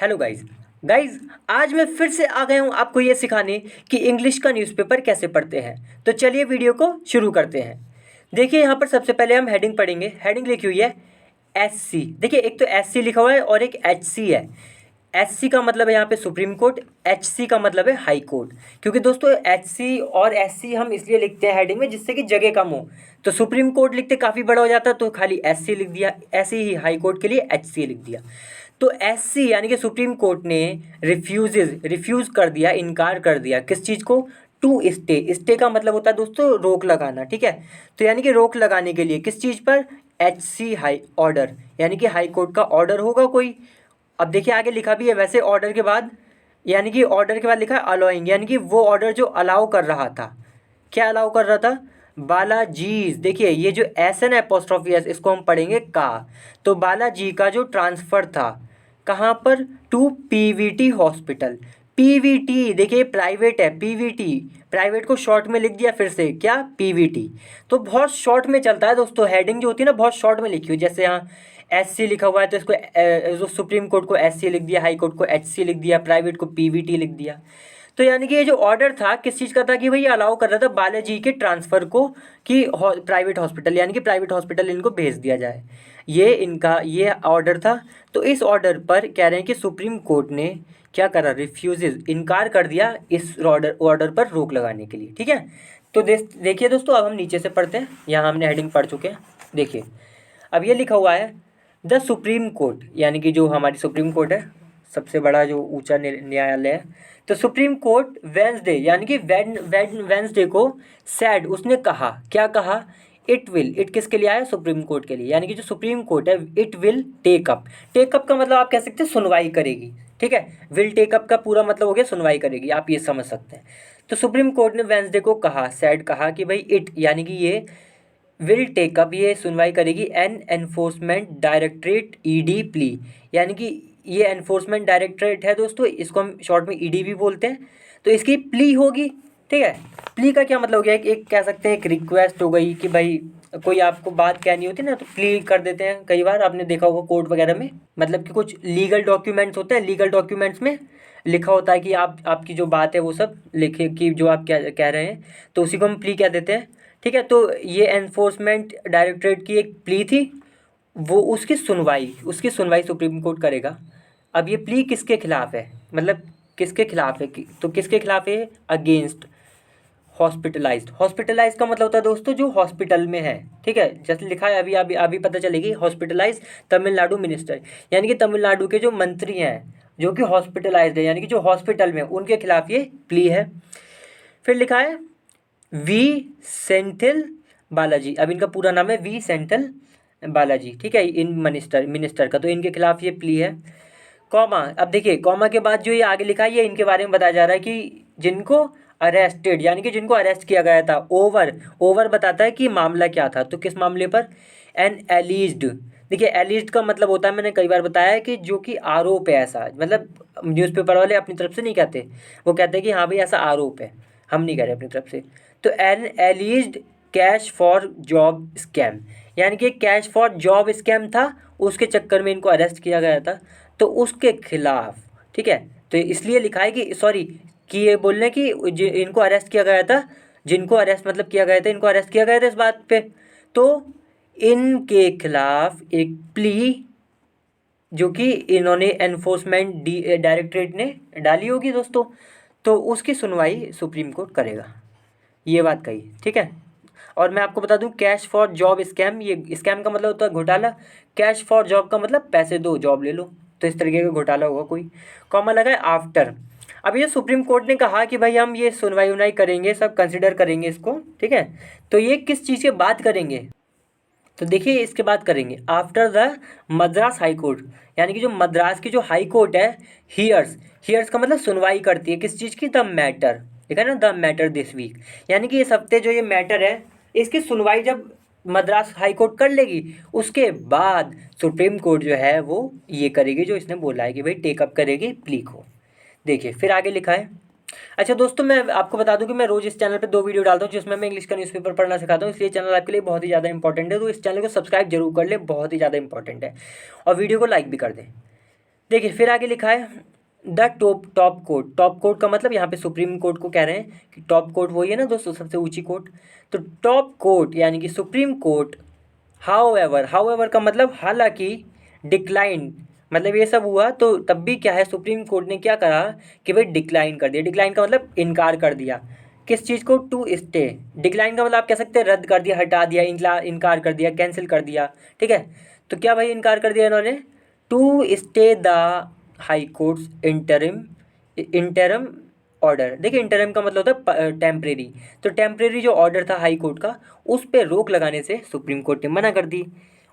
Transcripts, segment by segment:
Hello guys आज मैं फिर से आ गया हूँ आपको ये सिखाने कि इंग्लिश का न्यूज़पेपर कैसे पढ़ते हैं। तो चलिए वीडियो को शुरू करते हैं। देखिए यहाँ पर सबसे पहले हम हेडिंग पढ़ेंगे। हेडिंग लिखी हुई है एस सी। देखिए एक तो एस सी लिखा हुआ है और एक एच सी है। एस सी का मतलब है यहाँ पे सुप्रीम कोर्ट, एच सी का मतलब है हाई कोर्ट। क्योंकि दोस्तों एच सी और एस सी हम इसलिए लिखते हैं हेडिंग में जिससे कि जगह कम हो। तो सुप्रीम कोर्ट लिखते काफ़ी बड़ा हो जाता तो खाली एस सी लिख दिया, ऐसे ही हाई कोर्ट के लिए एच सी लिख दिया। तो एस सी यानी कि सुप्रीम कोर्ट ने रिफ्यूज़ कर दिया, इनकार कर दिया किस चीज़ को, टू स्टे। स्टे का मतलब होता है दोस्तों रोक लगाना, ठीक है। तो यानी कि रोक लगाने के लिए किस चीज़ पर, एच सी हाई ऑर्डर, यानी कि हाई कोर्ट का ऑर्डर होगा कोई। अब देखिए आगे लिखा भी है वैसे ऑर्डर के बाद, यानी कि ऑर्डर के बाद लिखा है अलाउइंग, यानी कि वो ऑर्डर जो अलाउ कर रहा था। क्या अलाउ कर रहा था, बालाजीज। देखिए ये जो एस है ना एपोस्ट्रॉफी एस, इसको हम पढ़ेंगे का। तो बालाजी का जो ट्रांसफ़र था कहाँ पर, टू पीवीटी हॉस्पिटल। पीवीटी देखिए प्राइवेट है, पीवीटी प्राइवेट को शॉर्ट में लिख दिया, फिर से क्या, पीवीटी। तो बहुत शॉर्ट में चलता है दोस्तों, हेडिंग जो होती है ना बहुत शॉर्ट में लिखी हुई। जैसे यहाँ एस सी लिखा हुआ है तो इसको जो सुप्रीम कोर्ट को एस सी लिख दिया, हाई कोर्ट को एच सी लिख दिया, प्राइवेट को पीवीटी लिख दिया। तो यानी कि ये जो ऑर्डर था किस चीज़ का था कि भाई अलाउ कर रहा था बालाजी के ट्रांसफ़र को कि प्राइवेट हॉस्पिटल, यानी कि प्राइवेट हॉस्पिटल इनको भेज दिया जाए। ये इनका ये ऑर्डर था। तो इस ऑर्डर पर कह रहे हैं कि सुप्रीम कोर्ट ने क्या करा, रिफ्यूज़, इनकार कर दिया इस ऑर्डर पर रोक लगाने के लिए, ठीक है। तो देखिए दोस्तों अब हम नीचे से पढ़ते हैं। यहाँ हमने हेडिंग पढ़ चुके हैं। देखिए अब ये लिखा हुआ है द सुप्रीम कोर्ट, यानी कि जो हमारी सुप्रीम कोर्ट है, सबसे बड़ा जो ऊंचा न्यायालय है। तो सुप्रीम कोर्ट वेंसडे, यानी कि वेंसडे को सैड, उसने कहा, क्या कहा, इट विल, इट किसके लिए आया, सुप्रीम कोर्ट के लिए। यानी कि जो सुप्रीम कोर्ट है it will take up, take up का मतलब आप कह सकते हैं सुनवाई करेगी, ठीक है। विल टेक अप का पूरा मतलब हो गया सुनवाई करेगी, आप ये समझ सकते हैं। तो सुप्रीम कोर्ट ने वेंसडे को कहा, सैड कहा कि भाई इट, यानी कि ये विल टेकअप, ये सुनवाई करेगी an enforcement directorate ED plea. यानी कि ये एनफोर्समेंट डायरेक्टरेट है दोस्तों, इसको हम शॉर्ट में ईडी भी बोलते हैं। तो इसकी प्ली होगी, ठीक है। प्ली का क्या मतलब हो गया, एक कह सकते हैं एक रिक्वेस्ट हो गई कि भाई कोई आपको बात कहनी होती है ना तो प्ली कर देते हैं। कई बार आपने देखा होगा कोर्ट वगैरह में, मतलब कि कुछ लीगल डॉक्यूमेंट्स होते हैं, लीगल डॉक्यूमेंट्स में लिखा होता है कि आपकी जो बात है वो सब लिखे कि जो आप क्या कह रहे हैं, तो उसी को हम प्ली कह देते हैं, ठीक है। तो ये एनफोर्समेंट डायरेक्टरेट की एक प्ली थी, वो उसकी सुनवाई सुप्रीम कोर्ट करेगा। अब ये प्ली किसके खिलाफ है, मतलब किसके खिलाफ है तो किसके खिलाफ है, अगेंस्ट हॉस्पिटलाइज्ड। हॉस्पिटलाइज का मतलब होता है दोस्तों जो हॉस्पिटल में है, ठीक है। जैसे लिखा है अभी अभी अभी पता चलेगी, हॉस्पिटलाइज तमिलनाडु मिनिस्टर, यानी कि तमिलनाडु के जो मंत्री हैं जो कि हॉस्पिटलाइज्ड है, यानी कि जो हॉस्पिटल में उनके खिलाफ ये प्ली है। फिर लिखा है वी सेंथिल बालाजी, अब इनका पूरा नाम है वी सेंथिल बालाजी, ठीक है। इन मिनिस्टर का, तो इनके खिलाफ ये प्ली है। कॉमा, अब देखिए कॉमा के बाद जो ये आगे लिखा है ये इनके बारे में बताया जा रहा है कि जिनको अरेस्टेड, यानी कि जिनको अरेस्ट किया गया था, ओवर बताता है कि मामला क्या था, तो किस मामले पर, एन एलिज्ड। देखिए एलिज्ड का मतलब होता है, मैंने कई बार बताया है कि जो कि आरोप है, ऐसा मतलब न्यूज़पेपर वाले अपनी तरफ से नहीं कहते, वो कहते हैं कि हाँ भाई ऐसा आरोप है, हम नहीं कह रहे अपनी तरफ से। तो an alleged cash for job scam, यानी कि कैश फॉर जॉब स्कैम था, उसके चक्कर में इनको अरेस्ट किया गया था, तो उसके खिलाफ, ठीक है। तो इसलिए लिखा है कि सॉरी, कि ये बोल रहे हैं कि इनको अरेस्ट किया गया था, जिनको अरेस्ट मतलब किया गया था, इनको अरेस्ट किया गया था इस बात पे, तो इनके खिलाफ एक प्ली जो कि इन्होंने एनफोर्समेंट डायरेक्टरेट ने डाली होगी दोस्तों, तो उसकी सुनवाई सुप्रीम कोर्ट करेगा, ये बात कही, ठीक है। और मैं आपको बता दूं कैश फॉर जॉब स्कैम, ये स्कैम का मतलब होता है घोटाला, कैश फॉर जॉब का मतलब पैसे दो जॉब ले लो, तो इस तरीके का घोटाला होगा कोई। कॉमा लगा है आफ्टर। अब ये सुप्रीम कोर्ट ने कहा कि भाई हम ये सुनवाई उनवाई करेंगे, सब कंसिडर करेंगे इसको, ठीक है। तो ये किस चीज़ की बात करेंगे, तो देखिए इसके बाद करेंगे after the Madras high court, यानी कि जो मद्रास की जो हाई कोर्ट है, हियर्स का मतलब सुनवाई करती है किस चीज़ की, द मैटर, ठीक है ना, द मैटर दिस वीक, यानी कि इस हफ्ते जो ये मैटर है इसकी सुनवाई जब मद्रास हाई कोर्ट कर लेगी, उसके बाद सुप्रीम कोर्ट जो है वो ये करेगी जो इसने बोला है कि भाई टेकअप करेगी प्ली को। देखिए फिर आगे लिखा है। अच्छा दोस्तों मैं आपको बता दूं कि मैं रोज़ इस चैनल पे 2 वीडियो डालता हूं जिसमें मैं इंग्लिश का न्यूज़पेपर पढ़ना सिखाता हूं, इसलिए चैनल आपके लिए बहुत ही ज़्यादा इंपॉर्टेंट है, तो इस चैनल को सब्सक्राइब जरूर कर लें, बहुत ही ज़्यादा इंपॉर्टेंट है, और वीडियो को लाइक भी कर दें। देखिए फिर आगे लिखा है the top court. Top court का मतलब यहाँ पे सुप्रीम कोर्ट को कह रहे हैं कि टॉप कोर्ट वही है ना दोस्तों, सबसे ऊंची कोर्ट। तो टॉप कोर्ट यानी कि सुप्रीम कोर्ट हाउएवर का मतलब हालांकि, डिक्लाइन मतलब ये सब हुआ तो तब भी क्या है, सुप्रीम कोर्ट ने क्या करा कि भाई डिक्लाइन कर दिया। डिक्लाइन का मतलब इनकार कर दिया। किस चीज़ को? To stay. डिक्लाइन का मतलब आप कह सकते हैं रद्द कर दिया, हटा दिया, इनकार कर दिया, कैंसिल कर दिया। ठीक है, तो क्या भाई इनकार कर दिया इन्होंने? To stay the high courts interim order. देखिए इंटरम का मतलब होता है टेम्परेरी। तो टेम्परेरी जो ऑर्डर था हाई कोर्ट का, उस पर रोक लगाने से सुप्रीम कोर्ट ने मना कर दी।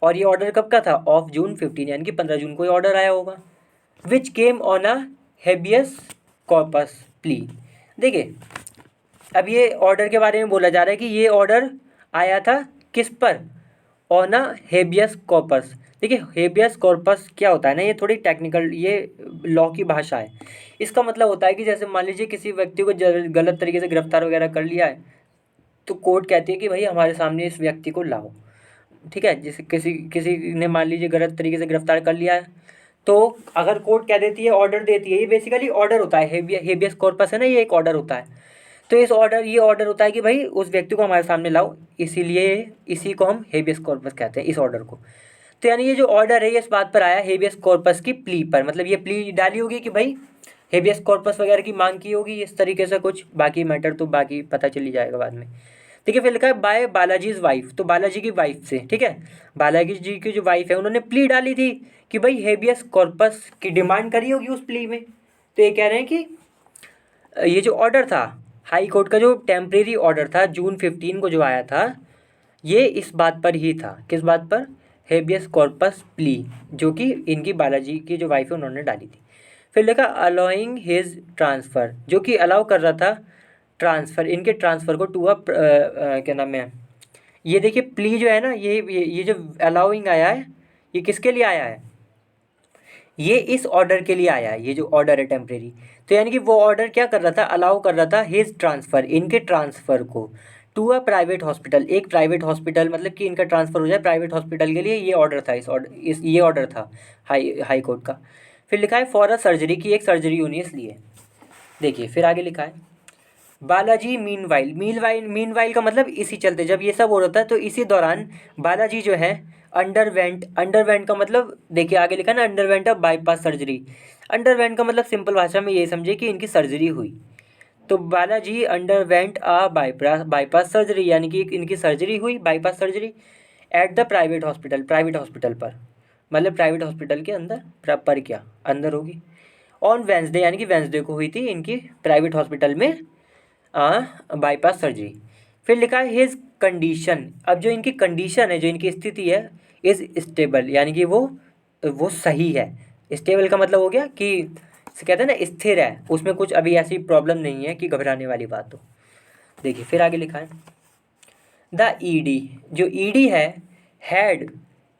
और ये ऑर्डर कब का था? ऑफ जून 15 यानी कि 15 जून को ये ऑर्डर आया होगा। Which came on a habeas corpus plea. देखिए अब ये ऑर्डर के बारे में बोला जा रहा है कि ये ऑर्डर आया था किस पर? On a habeas corpus. देखिए हेबियस कॉर्पस क्या होता है ना, ये थोड़ी टेक्निकल, ये लॉ की भाषा है। इसका मतलब होता है कि जैसे मान लीजिए किसी व्यक्ति को गलत तरीके से गिरफ्तार वगैरह कर लिया है, तो कोर्ट कहती है कि भाई हमारे सामने इस व्यक्ति को लाओ। ठीक है, जैसे किसी किसी ने मान लीजिए गलत तरीके से गिरफ्तार कर लिया है, तो अगर कोर्ट क्या देती है? ऑर्डर देती है। ये बेसिकली ऑर्डर होता है, हेबियस कॉर्पस है ना, ये एक ऑर्डर होता है। तो ये ऑर्डर होता है कि भाई उस व्यक्ति को हमारे सामने लाओ, इसीलिए इसी को हम हेबियस कॉर्पस कहते हैं, इस ऑर्डर को। तो यानी ये जो ऑर्डर है ये इस बात पर आया, हेबियस कॉर्पस की प्ली पर। मतलब ये प्ली डाली होगी कि भाई हेबियस कॉर्पस वगैरह की मांग की होगी, इस तरीके से कुछ। बाकी मैटर तो बाकी पता चल ही जाएगा बाद में। ठीक है, फिर लिखा है बाय बालाजीज वाइफ। तो बालाजी की वाइफ से, ठीक है, बालाजी जी की जो वाइफ है उन्होंने प्ली डाली थी कि भाई हेबियस कॉर्पस की डिमांड करी होगी उस प्ली में। तो ये कह रहे हैं कि ये जो ऑर्डर था हाई कोर्ट का, जो टेम्परेरी ऑर्डर था जून 15 को जो आया था, ये इस बात पर ही था। किस बात पर? हेबियस कॉर्पस प्ली, जो कि इनकी बालाजी की जो वाइफ है उन्होंने डाली थी। फिर लिखा अलाउइंग हिज ट्रांसफ़र, जो कि अलाउ कर रहा था ट्रांसफ़र, इनके ट्रांसफ़र को टू क्या नाम है, ये देखिए प्ली जो है ना, ये जो अलाउइंग आया है, ये किसके लिए आया है? ये इस ऑर्डर के लिए आया है, ये जो ऑर्डर है टेम्परेरी। तो यानी कि वो ऑर्डर क्या कर रहा था? अलाउ कर रहा था हिज ट्रांसफ़र, इनके ट्रांसफ़र को, टू अ प्राइवेट हॉस्पिटल, एक प्राइवेट हॉस्पिटल, मतलब कि इनका ट्रांसफ़र हो जाए प्राइवेट हॉस्पिटल के लिए। ये ऑर्डर था, ये ऑर्डर था हाई कोर्ट का। फिर लिखा है फॉर अ सर्जरी, की एक सर्जरी होनी है इसलिए। देखिए फिर आगे लिखा है बालाजी मीनवाइल का मतलब इसी चलते, जब ये सब हो रहा था तो इसी दौरान बालाजी जो है अंडरवेंट का मतलब देखिए आगे लिखा है ना, अंडरवेंट अ बाईपास सर्जरी। अंडरवेंट का मतलब सिंपल भाषा में ये समझे कि इनकी सर्जरी हुई। तो बालाजी अंडरवेंट अ बाईपास सर्जरी, यानी कि इनकी सर्जरी हुई, bypass surgery, at the private hospital पर। मतलब प्राइवेट हॉस्पिटल के अंदर, पर क्या अंदर होगी। ऑन वेंसडे, यानी कि वेंसडे को हुई थी इनकी प्राइवेट हॉस्पिटल में बाईपास सर्जरी। फिर लिखा है हिज कंडीशन। अब जो इनकी कंडीशन है, जो इनकी स्थिति है, इज़ स्टेबल, यानी कि वो सही है। स्टेबल का मतलब हो गया कि इसे कहते हैं ना स्थिर है, उसमें कुछ अभी ऐसी प्रॉब्लम नहीं है कि घबराने वाली बात हो। देखिए फिर आगे लिखा है द ईडी, जो ईडी है, हैड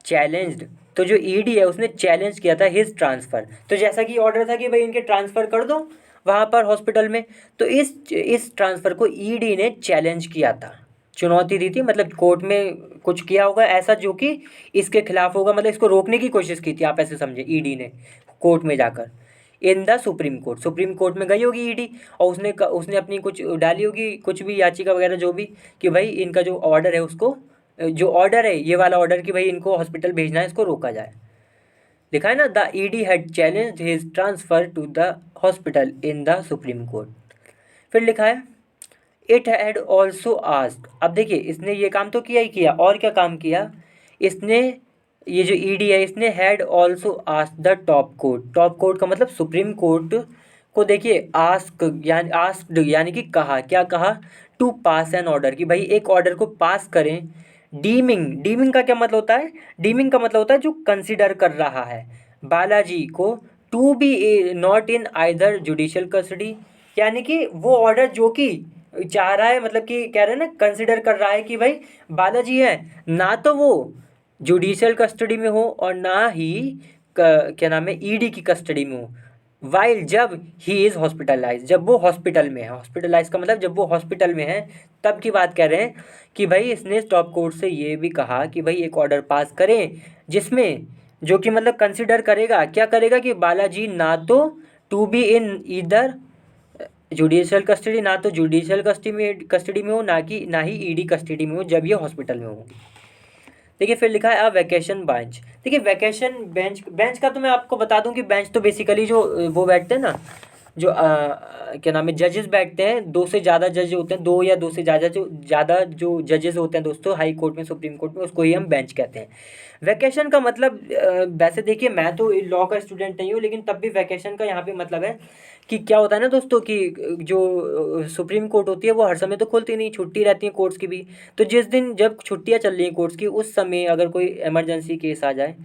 चैलेंज्ड। तो जो ईडी है उसने चैलेंज किया था हिज ट्रांसफ़र। तो जैसा कि ऑर्डर था कि भाई इनके ट्रांसफ़र कर दो वहाँ पर हॉस्पिटल में, तो इस ट्रांसफ़र को ईडी ने चैलेंज किया था, चुनौती दी थी। मतलब कोर्ट में कुछ किया होगा ऐसा जो कि इसके खिलाफ होगा, मतलब इसको रोकने की कोशिश की थी, आप ऐसे समझे, ईडी ने कोर्ट में जाकर। इन द सुप्रीम कोर्ट में गई होगी ईडी, और उसने अपनी कुछ डाली होगी, कुछ भी याचिका वगैरह जो भी, कि भाई इनका जो ऑर्डर है उसको, जो ऑर्डर है ये वाला ऑर्डर कि भाई इनको हॉस्पिटल भेजना है, इसको रोका जाए। लिखा है ना the ED had challenge his transfer to the hospital in the Supreme Court. फिर लिखा है इट हैड ऑल्सो आस्क्ड। अब देखिए इसने ये काम तो किया ही किया, और क्या काम किया इसने? ये जो ईडी है इसने had also asked the top court का मतलब सुप्रीम कोर्ट को, देखिए आस्क्ड यानी कि कहा, क्या कहा? टू पास एन ऑर्डर, कि भाई एक ऑर्डर को पास करें। डीमिंग का क्या मतलब होता है? डीमिंग का मतलब होता है जो कंसिडर कर रहा है बालाजी को, to be not in either judicial custody, यानी कि वो ऑर्डर जो कि चाह रहा है, मतलब कि कह रहे हैं ना, कंसिडर कर रहा है कि भाई बालाजी है ना तो वो जुडिशियल कस्टडी में हो और ना ही क्या नाम है, ईडी की कस्टडी में हो। वाइल जब ही इज़ हॉस्पिटलाइज, जब वो हॉस्पिटल में है, हॉस्पिटलाइज का मतलब जब वो हॉस्पिटल में है तब की बात कह रहे हैं कि भाई इसने टॉप कोर्ट से ये भी कहा कि भाई एक ऑर्डर पास करें जिसमें जो कि मतलब कंसिडर करेगा, क्या करेगा कि बालाजी ना तो to be in either judicial custody, ना तो जुडिशियल कस्टडी में हो, ना ही ईडी कस्टडी में हो जब ये हॉस्पिटल में होंगी। देखिए फिर लिखा है अ वैकेशन बेंच। देखिए वैकेशन बेंच, बेंच का तो मैं आपको बता दूं कि बेंच तो बेसिकली जो वो बैठते हैं ना, जो क्या नाम है, जजेस बैठते हैं। दो से ज़्यादा जज होते हैं, दो या दो से ज़्यादा जो जजेस होते हैं दोस्तों हाई कोर्ट में, सुप्रीम कोर्ट में, उसको ही हम बेंच कहते हैं। वैकेशन का मतलब वैसे देखिए मैं तो लॉ का स्टूडेंट नहीं हूँ, लेकिन तब भी वैकेशन का यहाँ पे मतलब है कि क्या होता है ना दोस्तों कि जो सुप्रीम कोर्ट होती है वो हर समय तो खुलती नहीं, छुट्टी रहती है कोर्ट्स की भी। तो जिस दिन जब छुट्टियाँ चल रही हैं कोर्ट्स की, उस समय अगर कोई इमरजेंसी केस आ जाए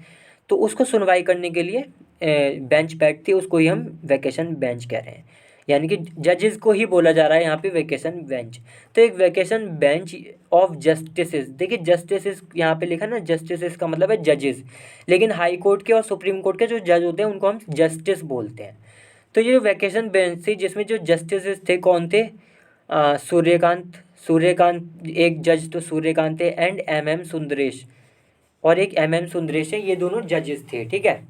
तो उसको सुनवाई करने के लिए बेंच बैठती है, उसको ही हम वैकेशन बेंच कह रहे हैं। यानी कि जजेस को ही बोला जा रहा है यहाँ पे वैकेशन बेंच। तो एक वैकेशन बेंच ऑफ जस्टिसेस, देखिए जस्टिसेस यहाँ पे लिखा ना, जस्टिसेस का मतलब है जजेस, लेकिन हाई कोर्ट के और सुप्रीम कोर्ट के जो जज होते हैं उनको हम जस्टिस बोलते हैं। तो ये वैकेशन बेंच थी जिसमें जो जस्टिसेस थे कौन थे, सूर्यकांत, सूर्यकांत एक जज तो सूर्यकांत थे, एंड एम सुंदरेश, और एक एम सुंदरेश है, ये दोनों जजेस थे, ठीक है।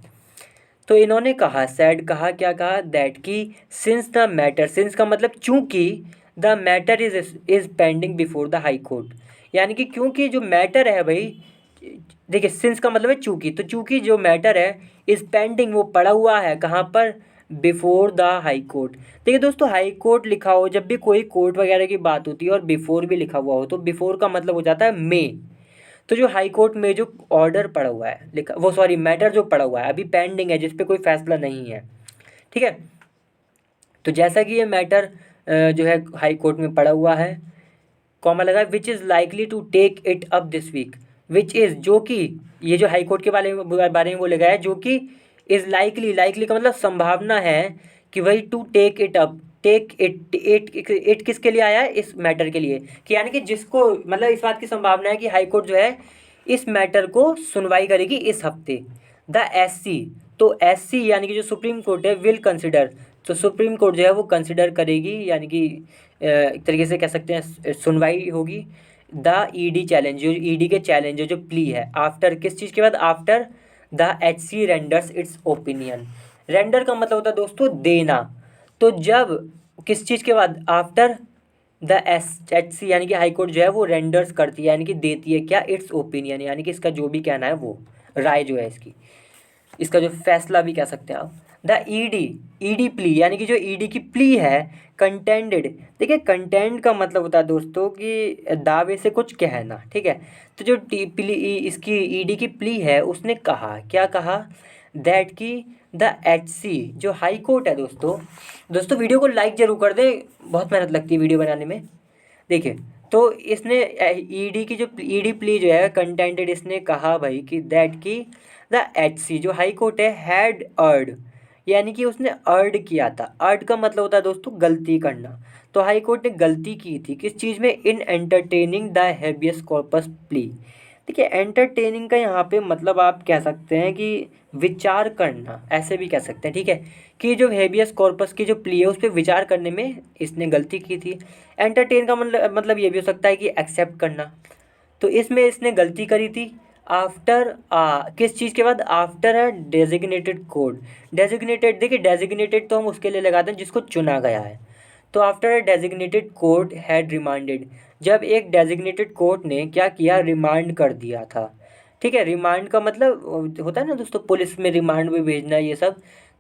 तो इन्होंने कहा, सैड कहा, क्या कहा, दैट की सिंस द मैटर, सिंस का मतलब चूंकि, the matter is pending before the high court, यानी कि क्योंकि जो मैटर है भाई, देखिए सिंस का मतलब है चूंकि, तो चूंकि जो मैटर है इज पेंडिंग, वो पड़ा हुआ है कहाँ पर, बिफोर द हाई कोर्ट। देखिए दोस्तों हाई कोर्ट लिखा हो, जब भी कोई कोर्ट वगैरह की बात होती है और बिफोर भी लिखा हुआ हो, तो बिफोर का मतलब हो जाता है मे। तो जो हाई कोर्ट में जो ऑर्डर पड़ा हुआ है लिखा, वो सॉरी मैटर जो पड़ा हुआ है अभी पेंडिंग है, जिस पे कोई फैसला नहीं है, ठीक है। तो जैसा कि ये मैटर जो है हाई कोर्ट में पड़ा हुआ है, कॉमा लगा, which is likely to take it up this week, which is जो कि, ये जो हाई कोर्ट के बारे में बोलेगा है, जो कि इज़ लाइकली, लाइकली का मतलब संभावना है कि वही to take it up, take it किसके लिए आया है, इस मैटर के लिए, कि यानी कि जिसको मतलब इस बात की संभावना है कि हाई कोर्ट जो है इस मैटर को सुनवाई करेगी इस हफ्ते। द एससी, तो एससी यानी कि जो सुप्रीम कोर्ट है, विल कंसिडर, तो सुप्रीम कोर्ट जो है वो कंसिडर करेगी, यानी कि एक तरीके से कह सकते हैं सुनवाई होगी। द ईडी चैलेंज, जो ईडी के चैलेंज जो प्ली है, आफ्टर किस चीज़ के बाद, after the H C renders its opinion. Render का मतलब होता है दोस्तों देना, तो जब किस चीज़ के बाद, आफ्टर द एच सी यानी कि हाई कोर्ट जो है वो रेंडर्स करती है, यानी कि देती है क्या, इट्स ओपिनियन, यानी कि इसका जो भी कहना है वो राय जो है इसकी, इसका जो फैसला भी कह सकते हैं आप। द ईडी, ईडी प्ली यानी कि जो ईडी की प्ली है, कंटेंडेड, देखिए कंटेंट का मतलब होता है दोस्तों कि दावे से कुछ कहना, ठीक है। तो जो टी प्ली इसकी ईडी की प्ली है, उसने कहा, क्या कहा, दैट की द एच सी, जो हाई कोर्ट है दोस्तों, दोस्तों वीडियो को लाइक जरूर कर दें, बहुत मेहनत लगती है वीडियो बनाने में। देखिए तो इसने ईडी की जो ईडी प्ली जो है कंटेंटेड, इसने कहा भाई कि दैट की द एच सी जो हाई कोर्ट है हैड अर्ड, यानी कि उसने अर्ड किया था। अर्ड का मतलब होता है दोस्तों गलती करना। तो हाई कोर्ट ने गलती की थी किस चीज़ में, in entertaining the habeas corpus plea. देखिए एंटरटेनिंग का यहाँ पे मतलब आप कह सकते हैं कि विचार करना, ऐसे भी कह सकते हैं, ठीक है, कि जो हेबियस कॉर्पस की जो प्ली है उस पर विचार करने में इसने गलती की थी। एंटरटेन का मतलब ये भी हो सकता है कि एक्सेप्ट करना, तो इसमें इसने गलती करी थी। आफ्टर किस चीज़ के बाद, after a designated code, designated, देखिए डेजिग्नेटेड तो हम उसके लिए लगाते हैं जिसको चुना गया है। तो after a designated court had remanded, जब एक डेजिग्नेटेड कोर्ट ने क्या किया, रिमांड कर दिया था, ठीक है। रिमांड का मतलब होता है ना दोस्तों पुलिस में रिमांड में भेजना ये सब।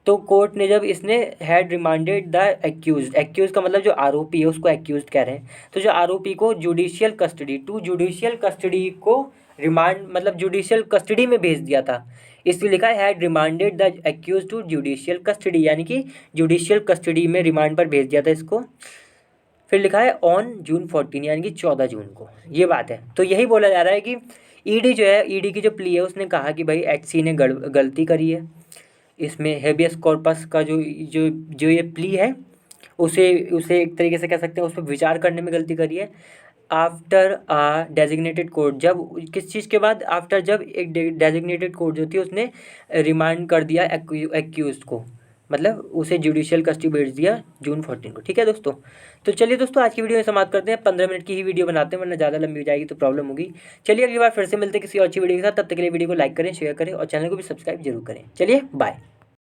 तो कोर्ट ने जब इसने had remanded the accused, accused का मतलब जो आरोपी है उसको एक्यूज कह रहे हैं। तो जो आरोपी को judicial custody, to judicial custody को रिमांड मतलब जुडिशियल कस्टडी में भेज दिया था, इसलिए लिखा है had remanded the accused to judicial custody, यानी कि जुडिशियल कस्टडी में रिमांड पर भेज दिया था इसको। फिर लिखा है ऑन जून 14 यानी कि 14 जून को, ये बात है। तो यही बोला जा रहा है कि ईडी जो है, ईडी की जो प्ली है उसने कहा कि भाई एचसी ने गलती करी है, इसमें हेबियस कॉर्पस का जो जो जो ये प्ली है उसे उसे एक तरीके से कह सकते हैं उस पर विचार करने में गलती करी है। आफ्टर आ डेजिग्नेटेड कोर्ट, जब किस चीज़ के बाद, आफ्टर जब एक डेजिग्नेटेड कोर्ट जो थी उसने रिमांड कर दिया एक्यूज को, मतलब उसे जुडिशियल कस्टडी भेज दिया जून 14 को। ठीक है दोस्तों, तो चलिए दोस्तों आज की वीडियो में समाप्त करते हैं। 15 मिनट की ही वीडियो बनाते हैं, वरना ज़्यादा लंबी हो जाएगी तो प्रॉब्लम होगी। चलिए अगली बार फिर से मिलते हैं किसी और अच्छी वीडियो के साथ। तब तक के लिए वीडियो को लाइक करें, शेयर करें और चैनल को भी सब्सक्राइब जरूर करें। चलिए बाय।